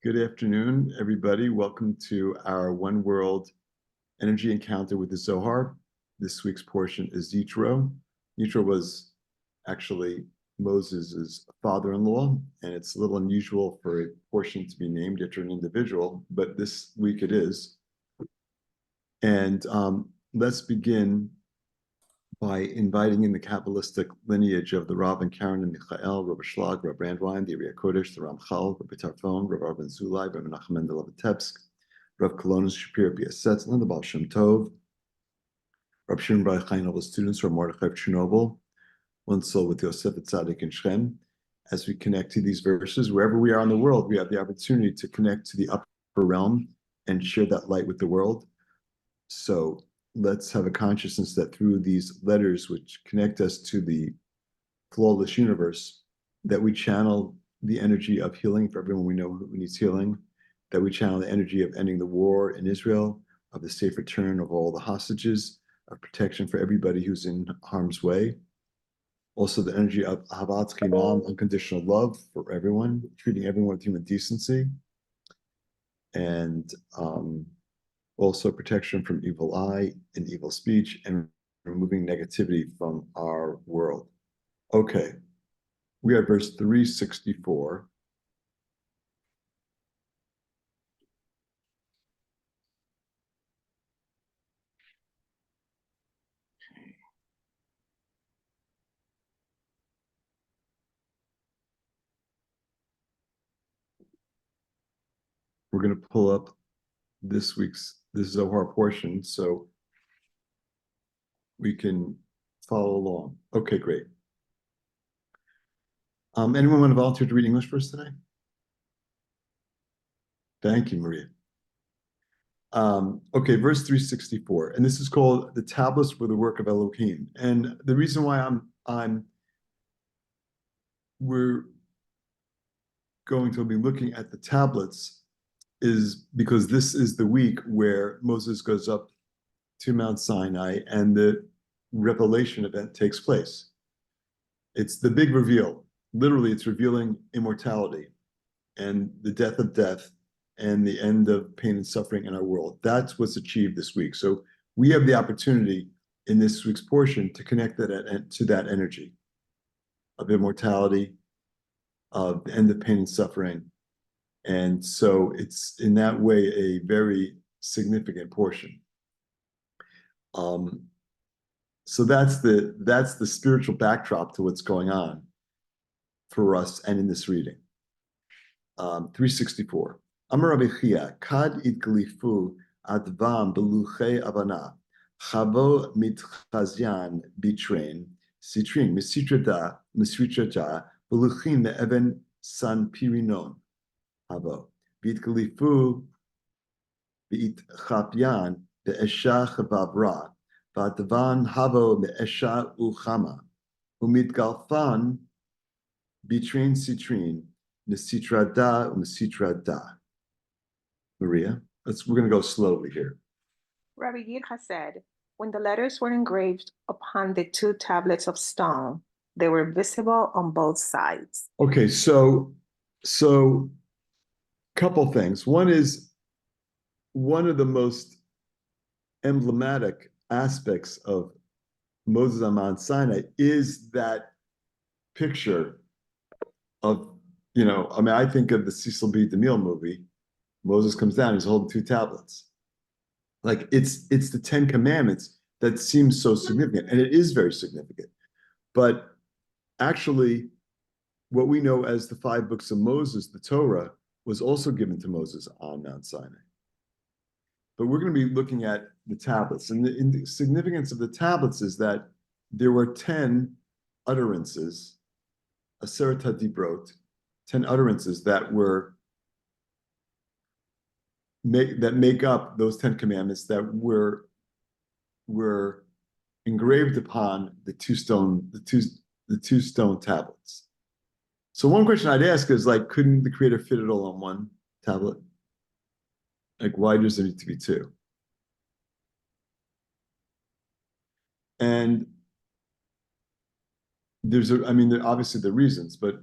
Good afternoon, everybody. Welcome to our One World Energy Encounter with the Zohar. This week's portion is Yitro. Yitro was actually Moses' father-in-law, and it's a little unusual for a portion to be named after an individual, but this week it is. And let's begin by inviting in the Kabbalistic lineage of the Rav and Karen and Michael, Rabbi Schlag, Rabbi Brandwein, the Uriah Kodesh, the Ramchal, Rabbi Tarfon, Rabbi Arben Zulai, Rabbi Menachem Mendel of Vitebsk, Rav Kolonis Shapir Biasetzlin, the Baal Shem Tov, Rabbi Shimon Bar Yochai, all the students, Rabbi Mordechai of Chernobyl, one soul with Yosef Tzadik and Shem. As we connect to these verses, wherever we are in the world, we have the opportunity to connect to the upper realm and share that light with the world. So let's have a consciousness that through these letters, which connect us to the flawless universe, that we channel the energy of healing for everyone we know who needs healing, that we channel the energy of ending the war in Israel, of the safe return of all the hostages, of protection for everybody who's in harm's way. Also the energy of Ahavat Chinam, unconditional love for everyone, treating everyone with human decency. And also protection from evil eye and evil speech, and removing negativity from our world. Okay, we are verse 364. We're going to pull up this Zohar portion so we can follow along. Okay, great. Anyone want to volunteer to read English for us today? Thank you, Maria. Okay, verse 364, and this is called the tablets for the work of Elohim. And the reason why we're going to be looking at the tablets is because this is the week where Moses goes up to Mount Sinai and the revelation event takes place. It's the big reveal. Literally, it's revealing immortality and the death of death and the end of pain and suffering in our world. That's what's achieved this week. So we have the opportunity in this week's portion to connect that to that energy of immortality, of the end of pain and suffering. And so it's in that way a very significant portion. So that's the spiritual backdrop to what's going on for us and in this reading. 364. Amar Rabbi Chia, kad itglifu advam beluche avana, chavo mitchazyan bitrein, sitrin, misitrada, beluchin me'even san pirinon. Havo. Vitglifu beitchapyan be'esha chavavra, v'advan havo me'esha uchama, umitgalfan bitrein sitrin, misitrada, misitrada. Maria, we're going to go slowly here. Rabbi Yircha said, when the letters were engraved upon the two tablets of stone, they were visible on both sides. Okay, so couple things. One is, one of the most emblematic aspects of Moses on Mount Sinai is that picture of, I think of the Cecil B. DeMille movie. Moses comes down, he's holding two tablets. Like it's the 10 Commandments that seems so significant, and it is very significant. But actually, what we know as the 5 books of Moses, the Torah, was also given to Moses on Mount Sinai. But we're going to be looking at the tablets. And the significance of the tablets is that there were 10 utterances, Aseret HaDibrot, 10 utterances that make up those 10 commandments that were engraved upon the two stone tablets. So one question I'd ask is, like, couldn't the Creator fit it all on one tablet? Like, why does there need to be two? And obviously the reasons, but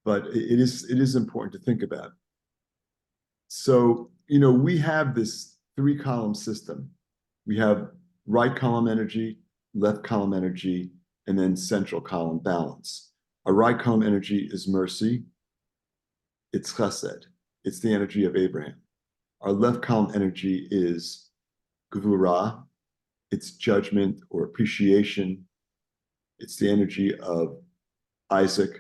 it is important to think about. So, we have this three-column system. We have right column energy, left column energy, and then central column balance. Our right column energy is mercy. It's chesed. It's the energy of Abraham. Our left column energy is gvura. It's judgment or appreciation. It's the energy of Isaac,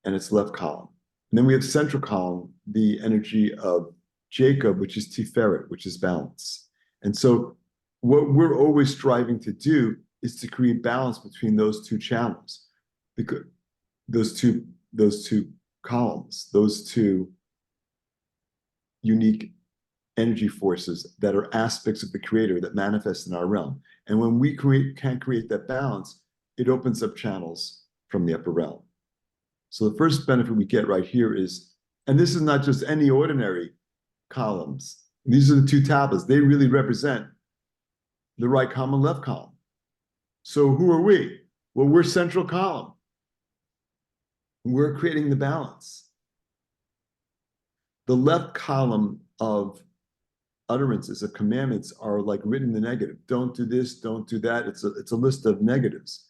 and it's left column. And then we have central column, the energy of Jacob, which is Tiferet, which is balance. And so what we're always striving to do is to create balance between those two channels, because those two columns, those two unique energy forces that are aspects of the creator that manifest in our realm. And when we can create that balance, it opens up channels from the upper realm. So the first benefit we get right here is, and this is not just any ordinary columns. These are the two tablets. They really represent the right column and left column. So who are we? Well, we're central column. We're creating the balance. The left column of utterances of commandments are like written in the negative. Don't do this, don't do that. It's a list of negatives.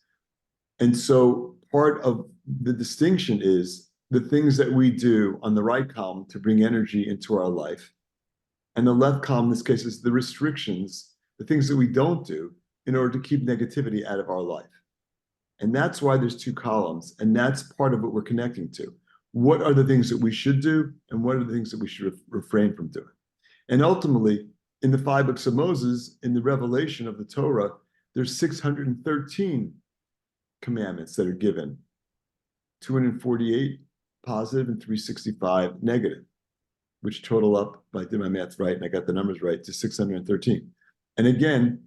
And so part of the distinction is the things that we do on the right column to bring energy into our life. And the left column, in this case, is the restrictions, the things that we don't do in order to keep negativity out of our life. And that's why there's two columns. And that's part of what we're connecting to. What are the things that we should do? And what are the things that we should refrain from doing? And ultimately, in the 5 books of Moses, in the revelation of the Torah, there's 613 commandments that are given, 248 positive and 365 negative, which total up, if I did my math right and I got the numbers right, to 613. And again,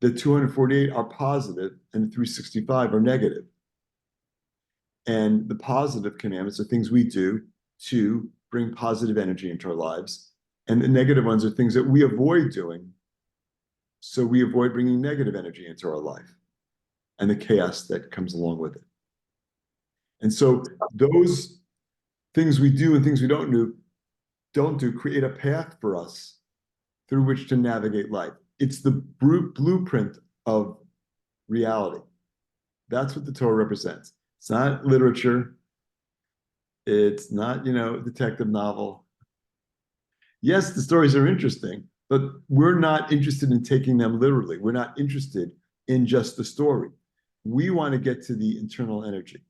the 248 are positive and the 365 are negative. And the positive commandments are things we do to bring positive energy into our lives. And the negative ones are things that we avoid doing. So we avoid bringing negative energy into our life and the chaos that comes along with it. And so those things we do and things we don't do create a path for us through which to navigate life. It's the blueprint of reality. That's what the Torah represents. It's not literature. It's not, a detective novel. Yes, the stories are interesting, but we're not interested in taking them literally. We're not interested in just the story. We want to get to the internal energy.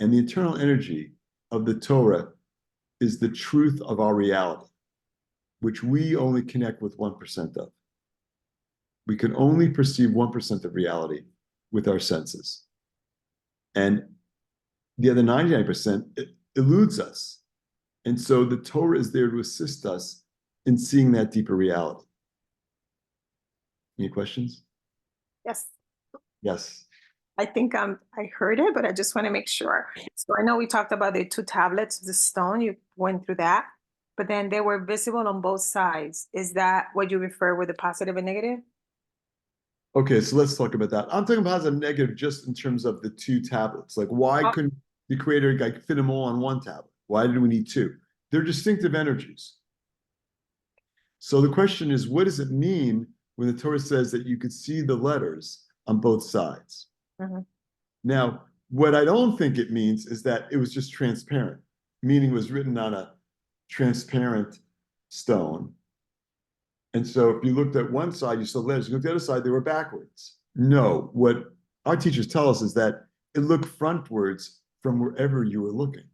And the internal energy of the Torah is the truth of our reality, which we only connect with 1% of. We can only perceive 1% of reality with our senses. And the other 99% eludes us. And so the Torah is there to assist us in seeing that deeper reality. Any questions? Yes. Yes. I think I heard it, but I just want to make sure. So I know we talked about the 2 tablets of the stone. You went through that, but then they were visible on both sides. Is that what you refer with the positive and negative? Okay, so let's talk about that. I'm talking positive and negative just in terms of the 2 tablets. Like, why couldn't the creator fit them all on 1 tablet? Why did we need 2? They're distinctive energies. So the question is, what does it mean when the Torah says that you could see the letters on both sides? Mm-hmm. Now, what I don't think it means is that it was just transparent, meaning it was written on a transparent stone. And so if you looked at one side, you saw letters. You looked at the other side, they were backwards. No, what our teachers tell us is that it looked frontwards from wherever you were looking.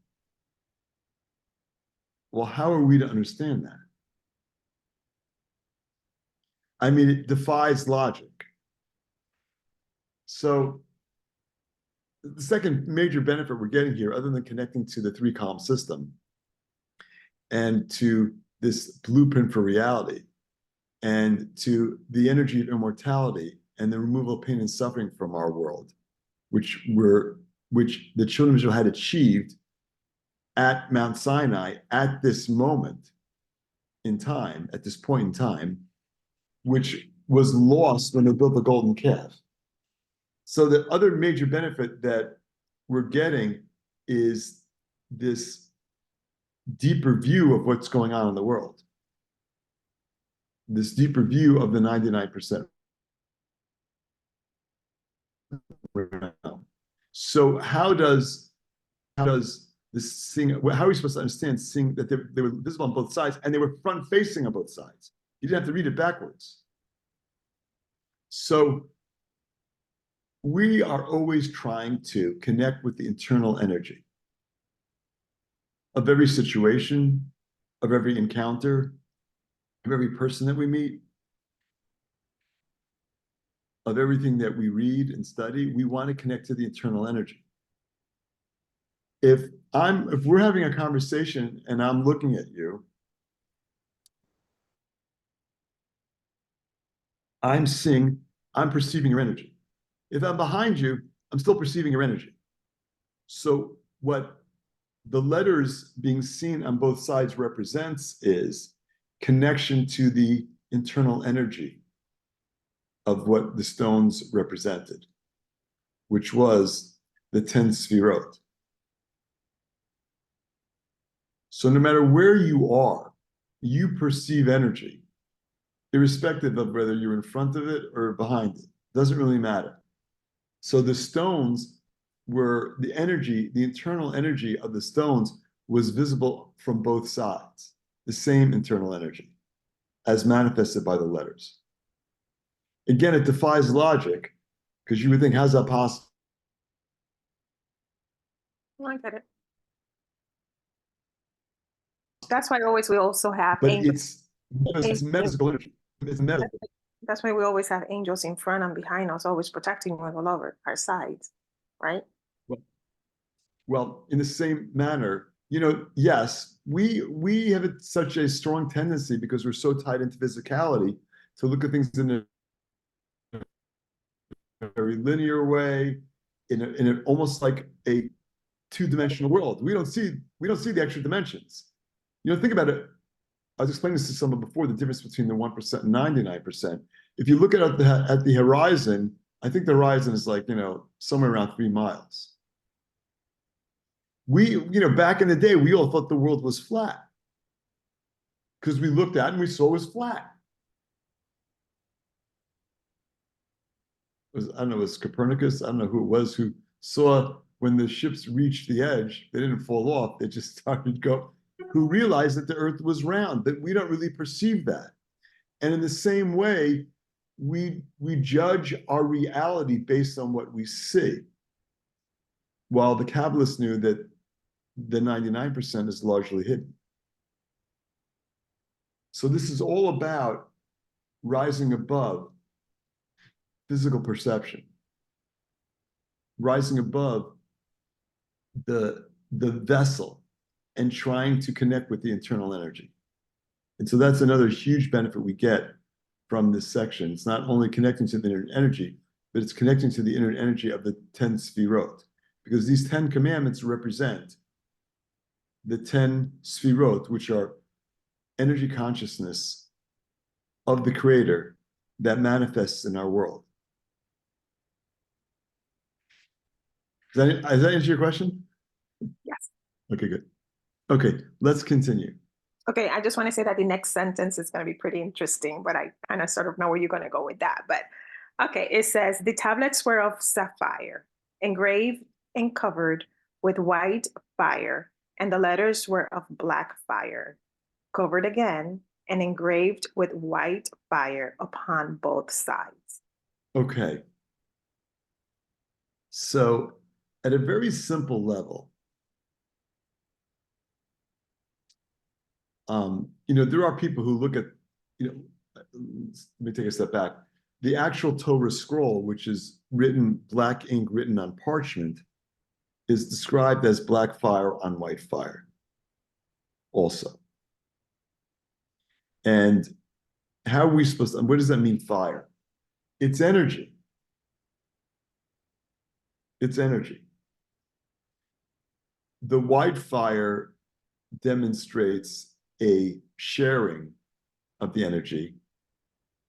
Well, how are we to understand that? I mean, it defies logic. So the second major benefit we're getting here, other than connecting to the 3-column system and to this blueprint for reality and to the energy of immortality and the removal of pain and suffering from our world, which the children of Israel had achieved at Mount Sinai at this moment in time, at this point in time, which was lost when they built the golden calf. So the other major benefit that we're getting is this deeper view of what's going on in the world, this deeper view of the 99%. So how does this thing, how are we supposed to understand seeing that they were visible on both sides and they were front facing on both sides? You didn't have to read it backwards. So we are always trying to connect with the internal energy of every situation, of every encounter, of every person that we meet, of everything that we read and study. We want to connect to the internal energy. If we're having a conversation and I'm looking at you, I'm perceiving your energy. If I'm behind you, I'm still perceiving your energy. So what the letters being seen on both sides represents is connection to the internal energy of what the stones represented, which was the 10 sfirot. So no matter where you are, you perceive energy, irrespective of whether you're in front of it or behind it. Doesn't really matter. So the stones were the energy, the internal energy of the stones was visible from both sides, the same internal energy as manifested by the letters. Again, it defies logic because you would think, how's that possible? I get it. That's why we also have But angels. it's metaphysical energy. It's metaphysical. That's why we always have angels in front and behind us, always protecting us all over our sides, right? Well, in the same manner, yes, we have such a strong tendency because we're so tied into physicality to look at things in a very linear way, in almost like a two-dimensional world. We don't see the extra dimensions. Think about it. I was explaining this to someone before, the difference between the 1% and 99%. If you look at the horizon, I think the horizon is like, somewhere around 3 miles. Back in the day, we all thought the world was flat because we looked at it and we saw it was flat. I don't know, it was Copernicus, I don't know who it was, who saw when the ships reached the edge, they didn't fall off, they just started to go, who realized that the earth was round, that we don't really perceive that. And in the same way, we judge our reality based on what we see. While the Kabbalists knew that the 99% is largely hidden. So this is all about rising above physical perception, rising above the vessel and trying to connect with the internal energy. And so that's another huge benefit we get from this section. It's not only connecting to the inner energy, but it's connecting to the inner energy of the 10 sfirot, because these 10 commandments represent the 10 sfirot, which are energy consciousness of the Creator that manifests in our world. Does that answer your question? Yes. Okay, good. Okay, let's continue. Okay, I just want to say that the next sentence is going to be pretty interesting, but I kind of sort of know where you're going to go with that. But okay, it says, the tablets were of sapphire, engraved and covered with white fire, and the letters were of black fire, covered again and engraved with white fire upon both sides. Okay. So at a very simple level, there are people who look at, let me take a step back. The actual Torah scroll, which is written, black ink written on parchment, is described as black fire on white fire also. And how are we supposed to, what does that mean, fire? It's energy. It's energy. The white fire demonstrates a sharing of the energy,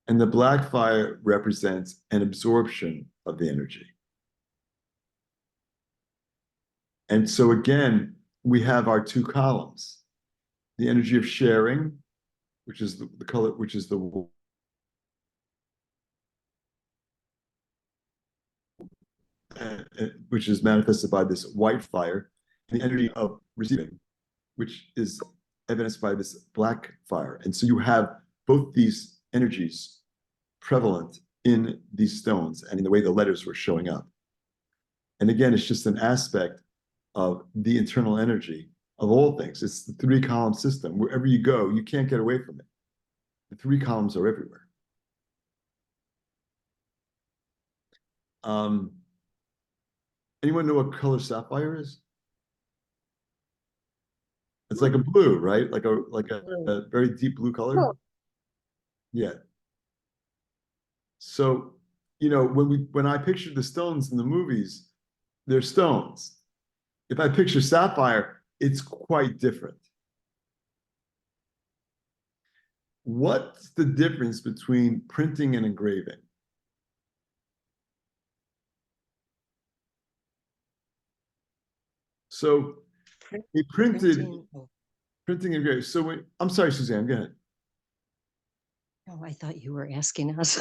and the black fire represents an absorption of the energy. And so again, we have our two columns. the energy of sharing, which is the color, which is the which is manifested by this white fire, and the energy of receiving, which is evidenced by this black fire. And so you have both these energies prevalent in these stones and in the way the letters were showing up. And again, it's just an aspect of the internal energy of all things. It's the three-column system. Wherever you go, you can't get away from it. The three columns are everywhere. Anyone know what color sapphire is? It's like a blue, right? Like a very deep blue color. Oh. Yeah. So, you know, when I pictured the stones in the movies, they're stones. If I picture sapphire, it's quite different. What's the difference between printing and engraving? So we printed printing and engraving. So I'm sorry, Suzanne, go ahead. Oh, I thought you were asking us.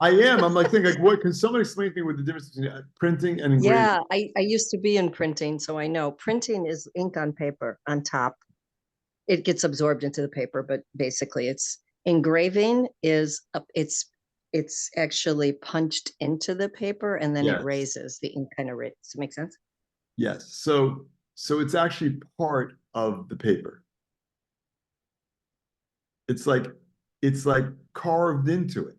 I am. I'm like thinking, like, what can someone explain to me what the difference between printing and engraving? Yeah, I used to be in printing, so I know. Printing is ink on paper on top. It gets absorbed into the paper, but basically it's engraving is it's actually punched into the paper and then it raises the ink kind of raises. Does it make sense? Yes. So it's actually part of the paper. It's like carved into it.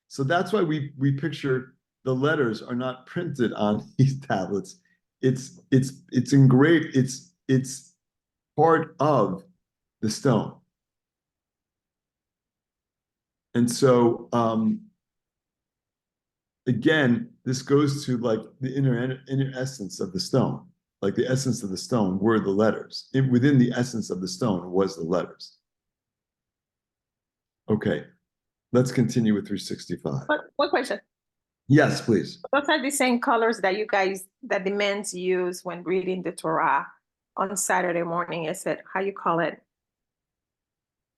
So that's why we picture the letters are not printed on these tablets. It's engraved. It's part of the stone. And so again, this goes to like the inner essence of the stone. Like the essence of the stone were the letters. Within the essence of the stone was the letters. Okay, let's continue with 365. One question. Yes, please. Those are the same colors that that the men's use when reading the Torah on Saturday morning. Is it, how you call it?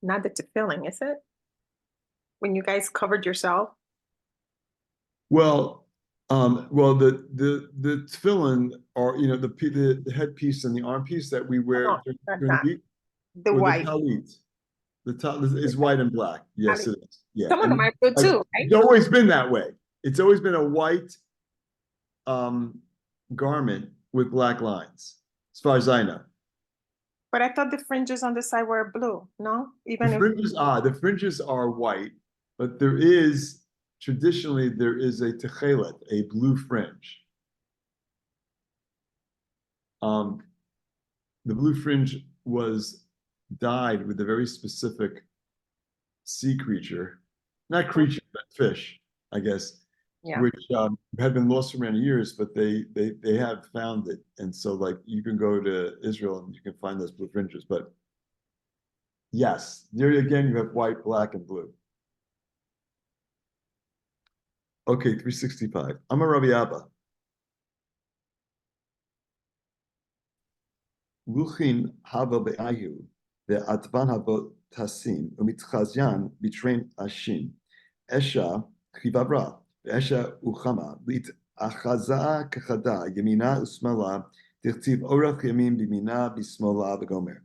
Not the tefillin, is it? When you guys covered yourself? Well, the tefillin are, you know, the headpiece and the arm piece that we wear during the week. The white. The talit. The talit is white and black. Yes, it is. Yeah. Some of them are blue too, right? It's always been that way. It's always been a white garment with black lines, as far as I know. But I thought the fringes on the side were blue, no? Even The fringes are white, but traditionally there is a techelet, a blue fringe. The blue fringe was dyed with a very specific sea creature, not creature, but fish, I guess, which had been lost for many years, but they have found it. And so like you can go to Israel and you can find those blue fringes. But yes, there again, you have white, black, and blue. Okay, 365. I'm a Rabbi Abba. Luchin hava be'ayu, ve'atvan hava tasim, u'mitchazyan bitrain ashin, esha chivavra, ve'esha uchama, lit achaza kachada, yemina usmala, tichtiv orach yamin bimina bismola v'gomer.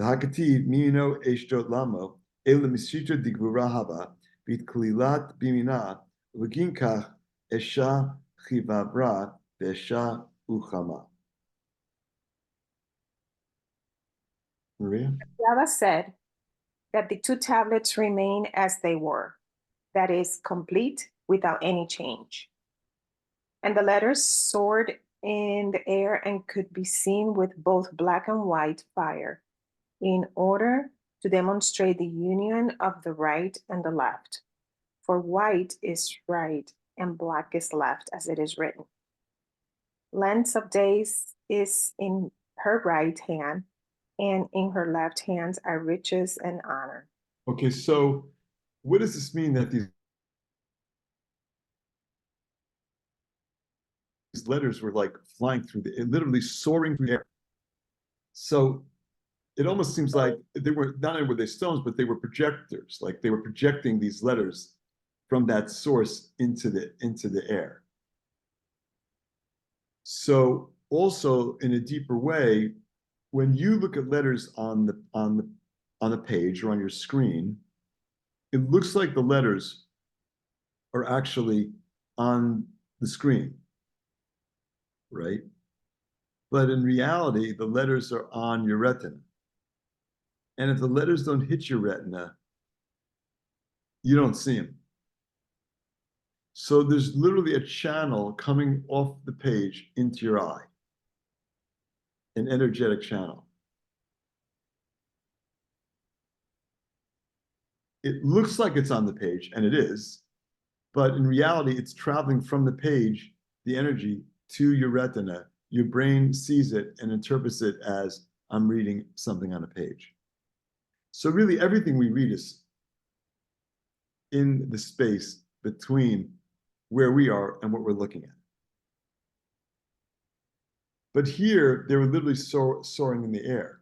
V'hakativ mimino eshdot lamo, ele misitra digvura hava, bit klilat bimina, v'ginkach esha chivavra, ve'esha uchama. Maria? Yava said that the two tablets remain as they were, that is, complete without any change. And the letters soared in the air and could be seen with both black and white fire in order to demonstrate the union of the right and the left. For white is right and black is left, as it is written. Length of days is in her right hand, and in her left hand are riches and honor. Okay, so what does this mean that these letters were like flying through literally soaring through the air? So it almost seems like they were, not only were they stones, but they were projectors, like they were projecting these letters from that source into the air. So also in a deeper way, when you look at letters on the page or on your screen, it looks like the letters are actually on the screen, right? But in reality, the letters are on your retina. And if the letters don't hit your retina, you don't see them. So there's literally a channel coming off the page into your eye, an energetic channel. It looks like it's on the page, and it is, but in reality, it's traveling from the page, the energy, to your retina. Your brain sees it and interprets it as, I'm reading something on a page. So really everything we read is in the space between where we are and what we're looking at. But here, they were literally soaring in the air.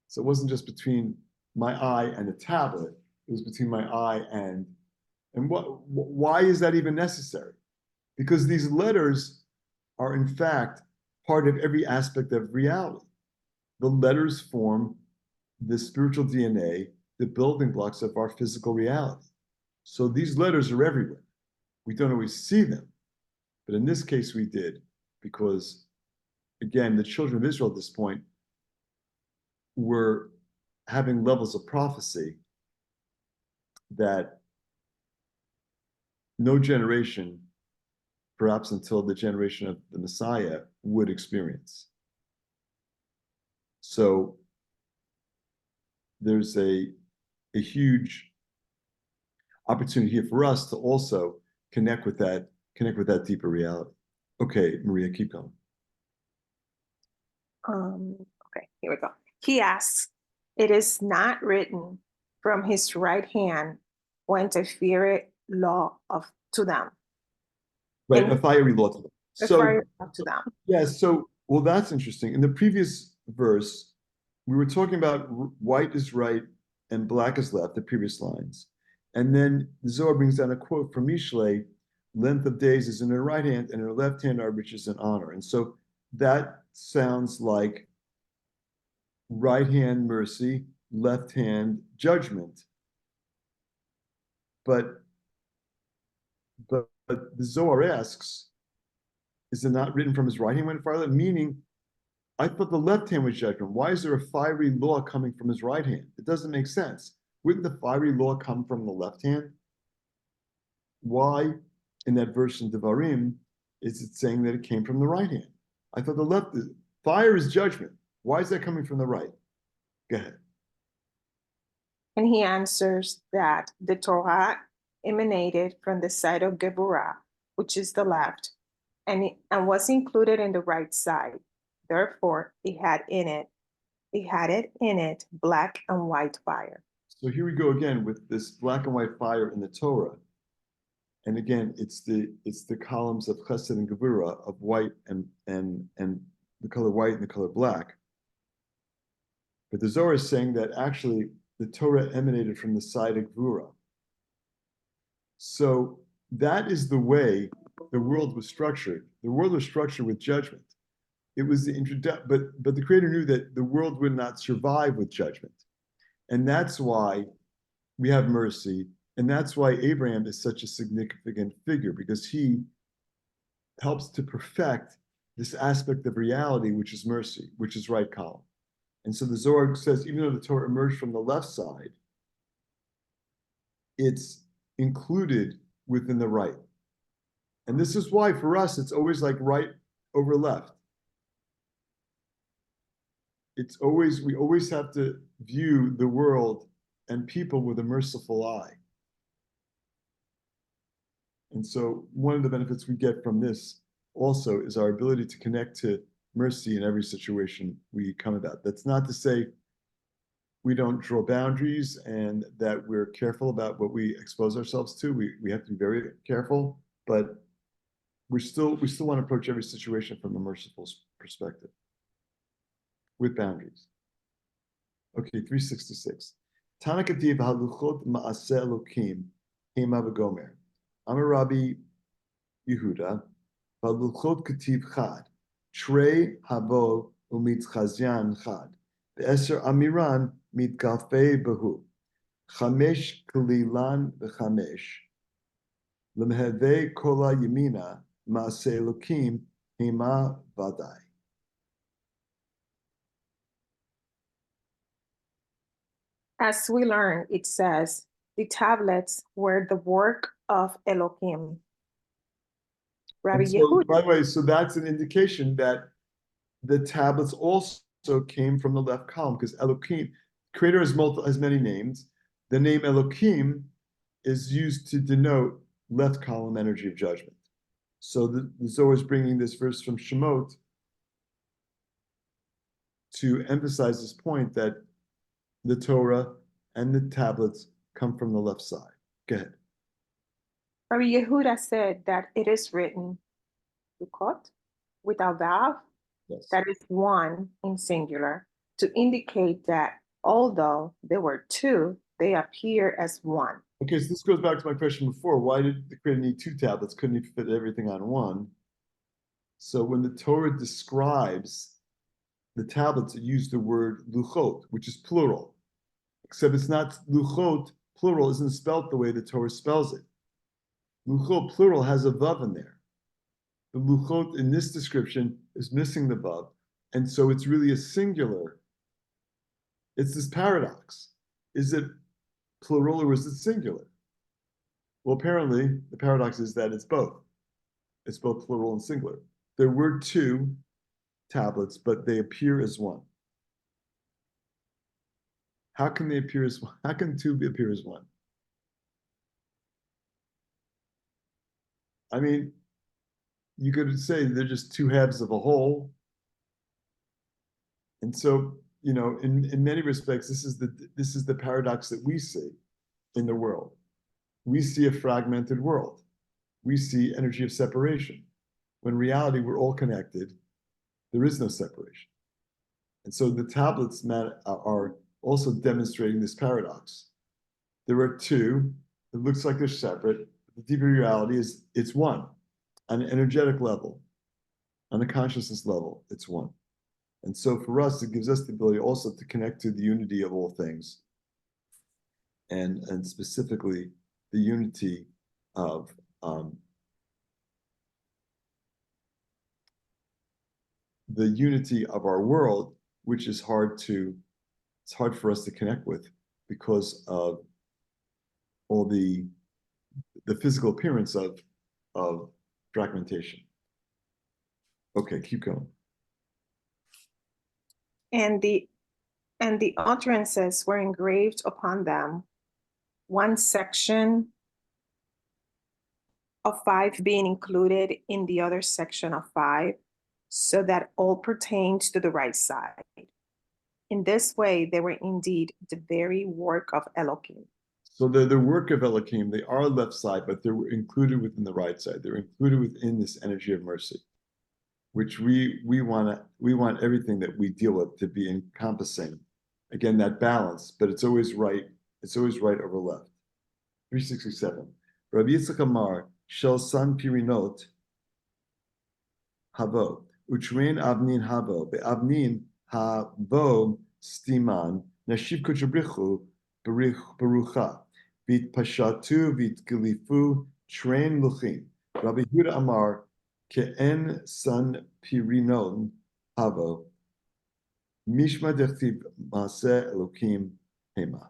So it wasn't just between my eye and the tablet, it was between my eye and why is that even necessary? Because these letters are in fact part of every aspect of reality. The letters form the spiritual DNA, the building blocks of our physical reality. So these letters are everywhere. We don't always see them, but in this case we did, because again, the children of Israel at this point were having levels of prophecy that no generation, perhaps until the generation of the Messiah, would experience. So there's a huge opportunity here for us to also connect with that deeper reality. Okay, Maria, keep going. Okay, here we go. He asks, it is not written from his right hand went a fiery law to them. Right, And a fiery law to them. a fiery law to them. Yeah, so, well, that's interesting. In the previous verse, we were talking about white is right and black is left, the previous lines. And then the Zohar brings down a quote from Mishle, length of days is in her right hand, and her left hand are riches and honor. And so that sounds like right hand mercy, left hand judgment. But the Zohar asks, is it not written from his right hand went farther? Meaning, I thought the left hand was judgment. Why is there a fiery law coming from his right hand? It doesn't make sense. Wouldn't the fiery law come from the left hand? Why, in that verse in Devarim, is it saying that it came from the right hand? I thought fire is judgment. Why is that coming from the right? Go ahead. And he answers that the Torah emanated from the side of Geburah, which is the left, and was included in the right side. Therefore, it had it in it black and white fire. So here we go again with this black and white fire in the Torah. And again, it's the columns of Chesed and Gevurah, of white and the color white and the color black. But the Zohar is saying that actually the Torah emanated from the side of Gevurah. So that is the way the world was structured. The world was structured with judgment. It was the introduction, but the Creator knew that the world would not survive with judgment. And that's why we have mercy. And that's why Abraham is such a significant figure, because he helps to perfect this aspect of reality, which is mercy, which is right column. And so the Zohar says, even though the Torah emerged from the left side, it's included within the right. And this is why for us, it's always like right over left. We always have to view the world and people with a merciful eye. And so one of the benefits we get from this also is our ability to connect to mercy in every situation we come about. That's not to say we don't draw boundaries and that we're careful about what we expose ourselves to. We have to be very careful, but we still want to approach every situation from a merciful perspective. with boundaries. Okay, 366. Tanakativ haluchot ma'aseh Elokim hema v'gomer. Amar Rabbi Yehuda, haluchot kativ chad, trei havo umitzchazyan chad, ve'eser amiran mitgafe behu, chamesh kalilan v'chamesh, lemheve kola yemina ma'aseh Elokim hema vadai. As we learn, it says the tablets were the work of Elohim. Rabbi And so, Yehuda, by the way, so that's an indication that the tablets also came from the left column because Elohim, Creator has many names. The name Elohim is used to denote left column energy of judgment. So the Zohar is bringing this verse from Shemot to emphasize this point that the Torah and the tablets come from the left side. Go ahead. Rabbi Yehuda said that it is written, Lukot, without vav, Yes. that is one in singular, to indicate that although there were two, they appear as one. Okay, so this goes back to my question before. Why did the Creator need two tablets? Couldn't he fit everything on one? So when the Torah describes the tablets, it used the word luchot, which is plural. Except it's not luchot, plural isn't spelled the way the Torah spells it. Luchot, plural, has a vav in there. The luchot in this description is missing the vav, and so it's really a singular. It's this paradox. Is it plural or is it singular? Well, apparently, the paradox is that it's both. It's both plural and singular. There were two tablets, but they appear as one. How can they appear as one? How can two appear as one? I mean, you could say they're just two halves of a whole. And so, in many respects, this is the paradox that we see in the world. We see a fragmented world. We see energy of separation. When in reality, we're all connected. There is no separation. And so the tablets are also demonstrating this paradox. There are two. It looks like they're separate. The deeper reality is it's one. On an energetic level, on a consciousness level, it's one. And so for us, it gives us the ability also to connect to the unity of all things, and specifically the unity of our world, which is it's hard for us to connect with because of all the physical appearance of fragmentation. Okay, keep going. And the utterances were engraved upon them, one section of 5 being included in the other section of 5, so that all pertained to the right side. In this way, they were indeed the very work of Elohim. So they're the work of Elohim. They are left side, but they're included within the right side. They're included within this energy of mercy, which we want everything that we deal with to be encompassing. Again, that balance, but it's always right. It's always right over left. 367. Rabbi Yitzchak Amar shel san pirinot havo utrein avnin havo be'avnin havo stiman nashiv kochabrichu barucha vit pashatu vit gilifu train luchin. Rabbi Yehuda Amar ke'en san pirinon havo mishma dechtiv maaseh Elokim hema.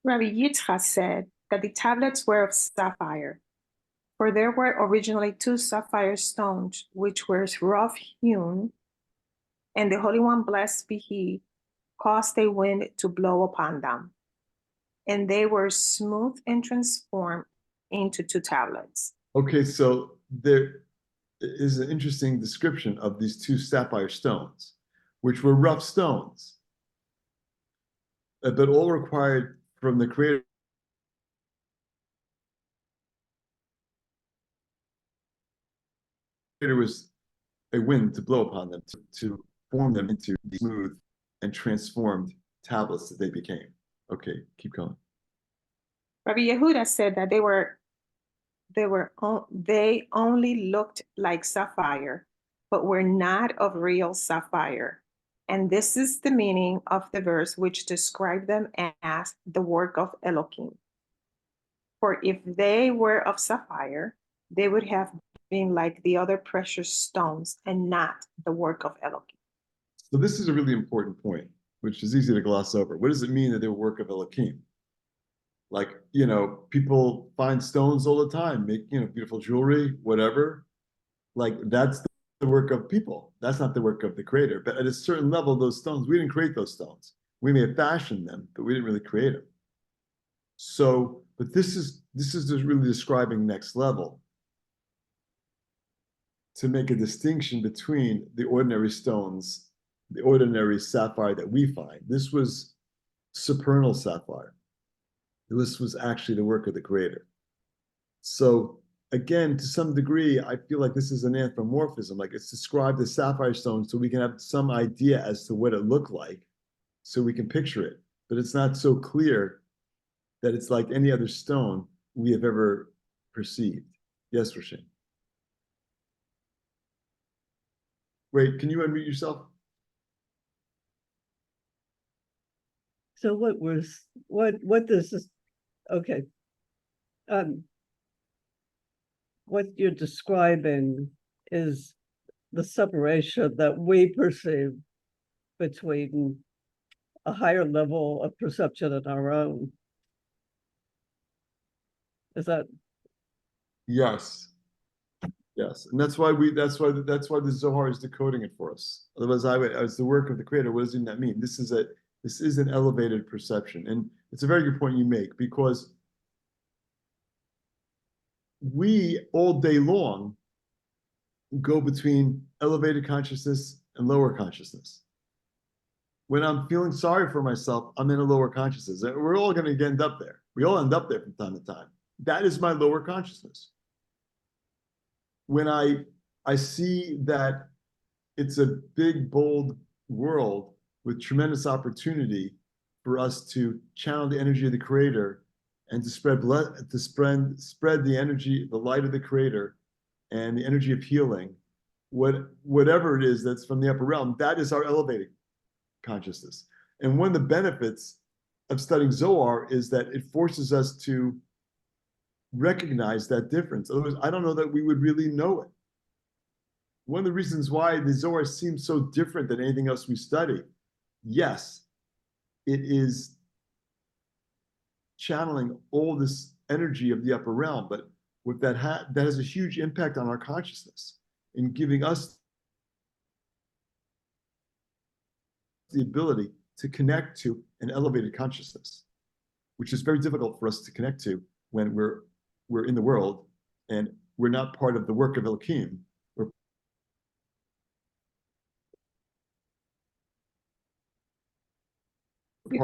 Rabbi Yitzchak said that the tablets were of sapphire, for there were originally 2 sapphire stones, which were rough hewn, and the Holy One, blessed be He, caused a wind to blow upon them. And they were smooth and transformed into 2 tablets. Okay, so there is an interesting description of these 2 sapphire stones, which were rough stones, but all required from the Creator was a wind to blow upon them, to form them into the smooth and transformed tablets that they became. Okay, keep going. Rabbi Yehuda said that they only looked like sapphire, but were not of real sapphire. And this is the meaning of the verse which described them as the work of Elohim. For if they were of sapphire, they would have been like the other precious stones and not the work of Elohim. So this is a really important point, which is easy to gloss over. What does it mean that they were work of Elohim? Like, people find stones all the time, make, beautiful jewelry, whatever. Like, that's the work of people. That's not the work of the creator. But at a certain level, those stones, we didn't create those stones. We may have fashioned them, but we didn't really create them. So, but this is just really describing next level, to make a distinction between the ordinary stones, the ordinary sapphire that we find. This was supernal sapphire. This was actually the work of the creator. So again, to some degree, I feel like this is an anthropomorphism. Like, it's described as sapphire stone so we can have some idea as to what it looked like, so we can picture it. But it's not so clear that it's like any other stone we have ever perceived. Yes, Rasheen. Wait, can you unmute yourself? So what does this, okay. What you're describing is the separation that we perceive between a higher level of perception and our own. Is that? Yes. Yes, and that's why the Zohar is decoding it for us. Otherwise, as the work of the creator, what does that mean? This is an elevated perception, and it's a very good point you make, because we all day long go between elevated consciousness and lower consciousness. When I'm feeling sorry for myself, I'm in a lower consciousness. We're all going to end up there. We all end up there from time to time. That is my lower consciousness. When I see that it's a big, bold world with tremendous opportunity for us to channel the energy of the creator and to spread the energy, the light of the creator, and the energy of healing, whatever it is that's from the upper realm, that is our elevating consciousness. And one of the benefits of studying Zohar is that it forces us to recognize that difference. Otherwise, I don't know that we would really know it. One of the reasons why the Zohar seems so different than anything else we study, yes, it is channeling all this energy of the upper realm, but what that has a huge impact on our consciousness in giving us the ability to connect to an elevated consciousness, which is very difficult for us to connect to when we're in the world and we're not part of the work of Elohim. We're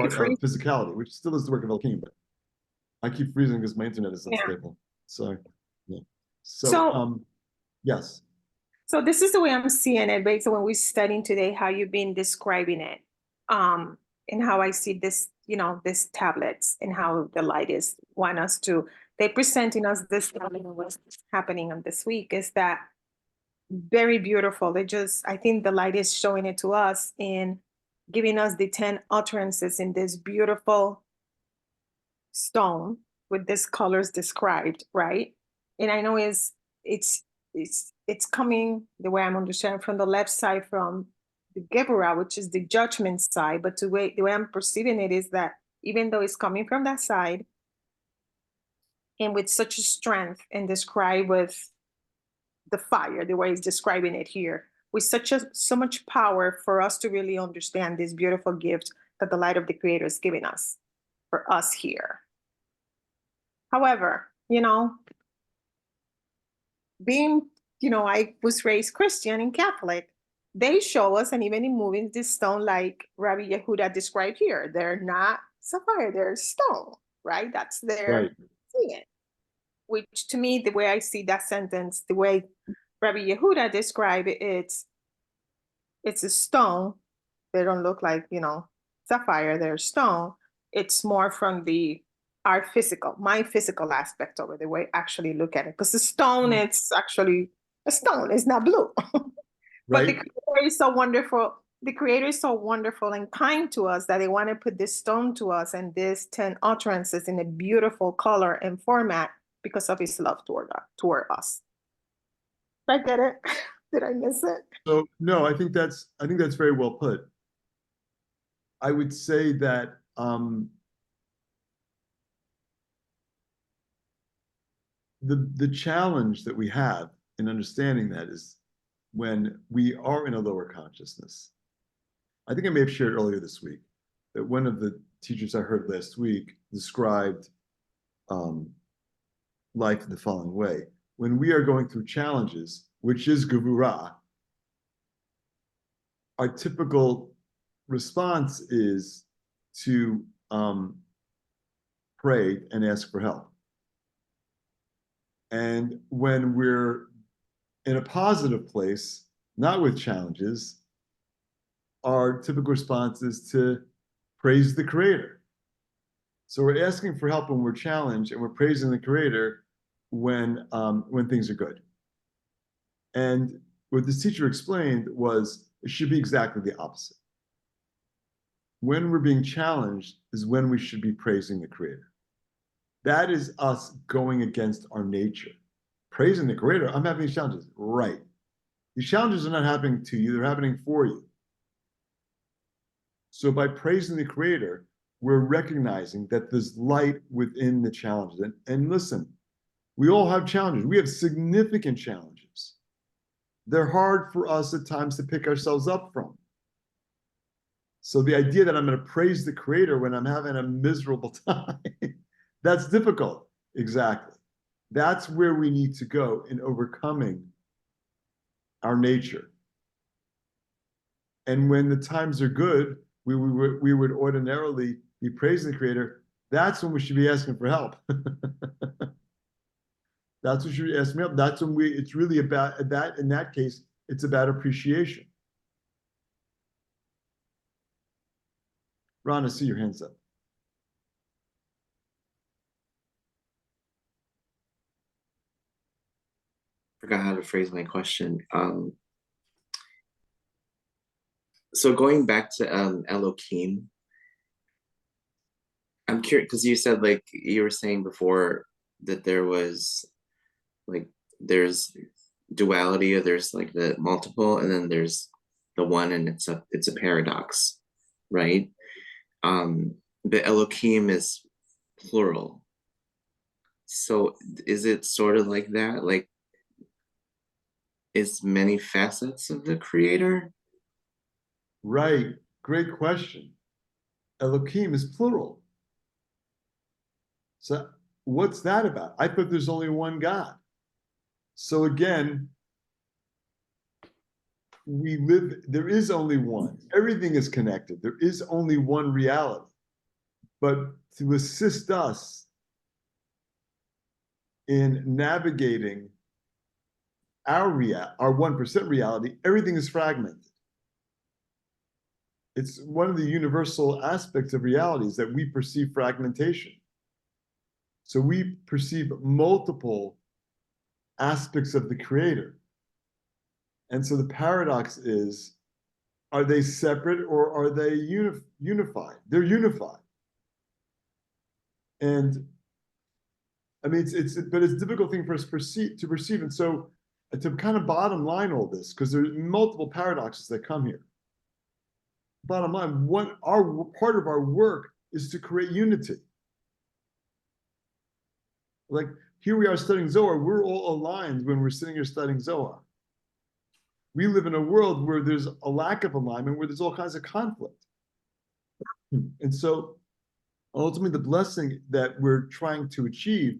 part of physicality, which still is the work of Elohim, but I keep freezing because my internet is unstable. So, yeah. So, yes. So this is the way I'm seeing it, based on when we're studying today, how you've been describing it, and how I see this, this tablets and how the light is they're presenting us this tablet and what's happening on this week is that very beautiful. I think the light is showing it to us in giving us the 10 utterances in this beautiful stone with these colors described, right? And I know it's coming, the way I'm understanding, from the left side, from the Geburah, which is the judgment side. But the way I'm perceiving it is that even though it's coming from that side, and with such a strength and described with the fire, the way he's describing it here, with so much power for us to really understand this beautiful gift that the light of the creator is giving us for us here. However, being, I was raised Christian and Catholic, they show us, and even in moving this stone, like Rabbi Yehuda described here, they're not sapphire, they're stone, right? That's their seeing. Which to me, the way I see that sentence, the way Rabbi Yehuda described it, it's a stone. They don't look like, sapphire, they're stone. It's more from my physical aspect of it, the way I actually look at it. Because the stone, it's actually a stone, it's not blue. But the Right? creator is so wonderful. The creator is so wonderful and kind to us that they want to put this stone to us and this 10 utterances in a beautiful color and format because of his love toward us. Did I get it? Did I miss it? So no, I think that's very well put. I would say that the challenge that we have in understanding that is when we are in a lower consciousness. I think I may have shared earlier this week that one of the teachers I heard last week described life the following way. When we are going through challenges, which is gevurah, our typical response is to pray and ask for help. And when we're in a positive place, not with challenges, our typical response is to praise the Creator. So we're asking for help when we're challenged, and we're praising the Creator when things are good. And what this teacher explained was it should be exactly the opposite. When we're being challenged is when we should be praising the Creator. That is us going against our nature. Praising the Creator, I'm having these challenges. Right. These challenges are not happening to you, they're happening for you. So by praising the Creator, we're recognizing that there's light within the challenges. And listen, we all have challenges. We have significant challenges. They're hard for us at times to pick ourselves up from. So the idea that I'm going to praise the Creator when I'm having a miserable time, that's difficult. Exactly. That's where we need to go in overcoming our nature. And when the times are good, we would ordinarily be praising the Creator. That's when we should be asking for help. That's what you ask me up. That's when it's really about that. In that case, it's about appreciation. Ron, I see your hands up. Forgot how to phrase my question. So going back to Elohim, I'm curious because you said, like you were saying before, that there was there's duality, or there's like the multiple, and then there's the one, and it's a paradox, right? The Elohim is plural. So is it sort of like that? Like, is many facets of the Creator? Right. Great question. Elohim is plural. So what's that about? I thought there's only one God. So again, there is only one. Everything is connected. There is only one reality. But to assist us in navigating our 1% reality, everything is fragmented. It's one of the universal aspects of reality is that we perceive fragmentation. So we perceive multiple aspects of the Creator. And so the paradox is, are they separate or are they unified? They're unified. And I mean, but it's a difficult thing for us to perceive. And so to kind of bottom line all this, because there's multiple paradoxes that come here. Bottom line, part of our work is to create unity. Like here we are studying Zohar, we're all aligned when we're sitting here studying Zohar. We live in a world where there's a lack of alignment, where there's all kinds of conflict. And so ultimately the blessing that we're trying to achieve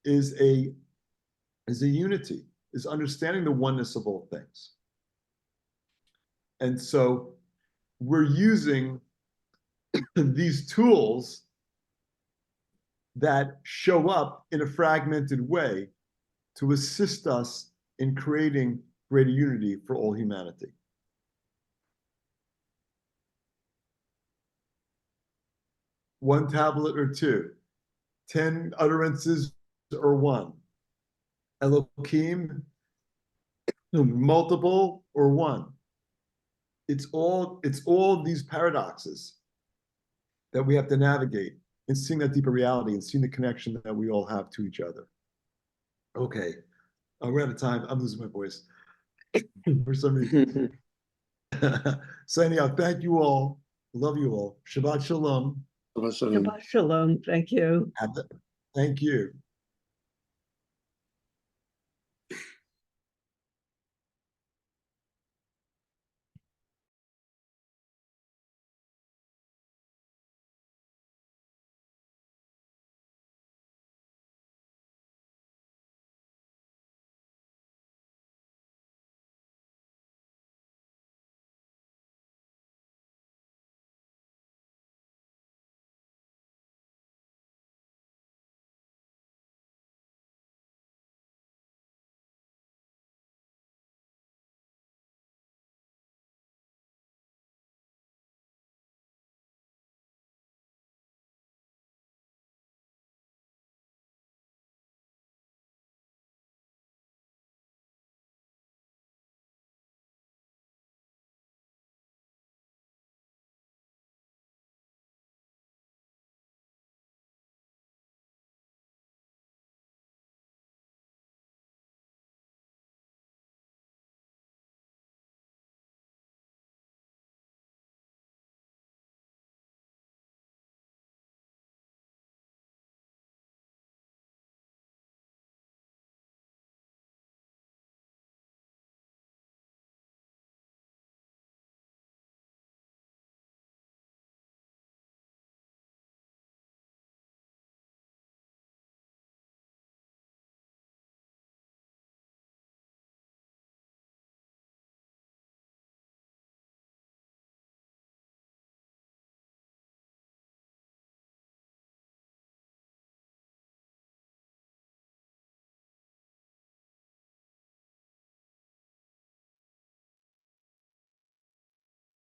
is a unity, is understanding the oneness of all things. And so we're using these tools that show up in a fragmented way to assist us in creating greater unity for all humanity. One tablet or two, 10 utterances or one. Elohim, multiple or one. It's all these paradoxes that we have to navigate and seeing that deeper reality and seeing the connection that we all have to each other. Okay, we're out of time. I'm losing my voice for some reason. So anyhow, thank you all. Love you all. Shabbat shalom. Shabbat shalom. Thank you. Thank you.